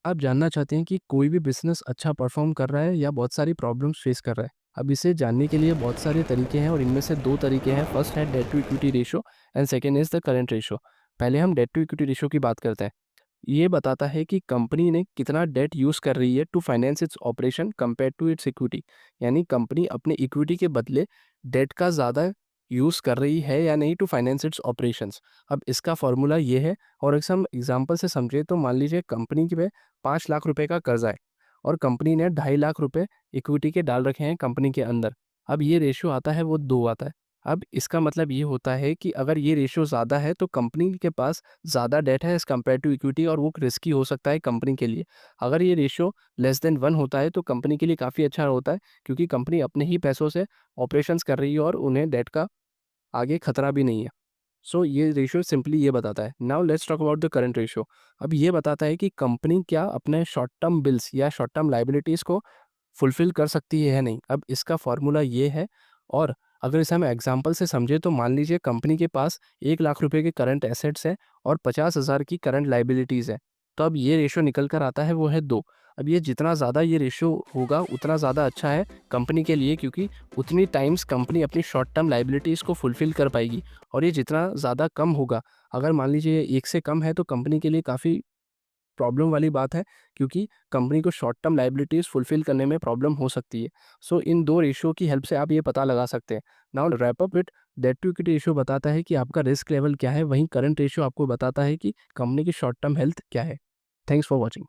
आप जानना चाहते हैं कि कोई भी बिज़नेस अच्छा परफ़ॉर्म कर रहा है या बहुत सारी प्रॉब्लम्स फेस कर रहा है। अब इसे जानने के लिए बहुत सारे तरीके हैं और इनमें से 2 तरीके हैं। फर्स्ट है debt to equity ratio and second is the current ratio. पहले हम डेट टू इक्विटी रेशियो की बात करते हैं। ये बताता है कि कंपनी ने कितना डेट यूज़ कर रही है to finance its operation compared to its equity. यानी कंपनी अपने इक्विटी के बदले डेट का ज़्यादा यूज़ कर रही है या नहीं टू फाइनेंस इट्स ऑपरेशंस। अब इसका फ़ॉर्मूला ये है और अगर हम एग्ज़ाम्पल से समझें तो मान लीजिए कंपनी के पे 5 लाख रुपए का कर्ज़ा है और कंपनी ने 2.5 लाख रुपए इक्विटी के डाल रखे हैं कंपनी के अंदर। अब ये रेशियो आता है वो 2 आता है। अब इसका मतलब ये होता है कि अगर ये रेशियो ज़्यादा है तो कंपनी के पास ज़्यादा डेट है एज़ कम्पेयर टू इक्विटी और वो रिस्की हो सकता है कंपनी के लिए। अगर ये रेशियो लेस देन 1 होता है तो कंपनी के लिए काफ़ी अच्छा होता है क्योंकि कंपनी अपने ही पैसों से ऑपरेशंस कर रही है और उन्हें डेट का आगे खतरा भी नहीं है। सो ये रेशियो सिंपली ये बताता है। Now let's talk about the current ratio. अब ये बताता है कि कंपनी क्या अपने शॉर्ट टर्म बिल्स या शॉर्ट टर्म लायबिलिटीज़ को फुलफ़िल कर सकती है या नहीं। अब इसका फ़ॉर्मूला ये है और अगर इसे हम एग्ज़ाम्पल से समझें तो मान लीजिए कंपनी के पास 1 लाख रुपए के करंट एसेट्स हैं और 50,000 की करंट लायबिलिटीज़ है। तो अब ये रेशियो निकल कर आता है वो है 2। अब ये जितना ज़्यादा ये रेशियो होगा उतना ज़्यादा अच्छा है कंपनी के लिए क्योंकि उतनी टाइम्स कंपनी अपनी शॉर्ट टर्म लायबिलिटीज़ को फुलफ़िल कर पाएगी और ये जितना ज़्यादा कम होगा, अगर मान लीजिए 1 से कम है तो कंपनी के लिए काफ़ी प्रॉब्लम वाली बात है क्योंकि कंपनी को शॉर्ट टर्म लायबिलिटीज़ फुलफ़िल करने में प्रॉब्लम हो सकती है। सो इन 2 रेशियो की हेल्प से आप ये पता लगा सकते हैं। Now wrap up it. Debt to equity ratio बताता है कि आपका रिस्क लेवल क्या है, वहीं करंट रेशियो आपको बताता है कि कंपनी की शॉर्ट टर्म हेल्थ क्या है। Thanks for watching.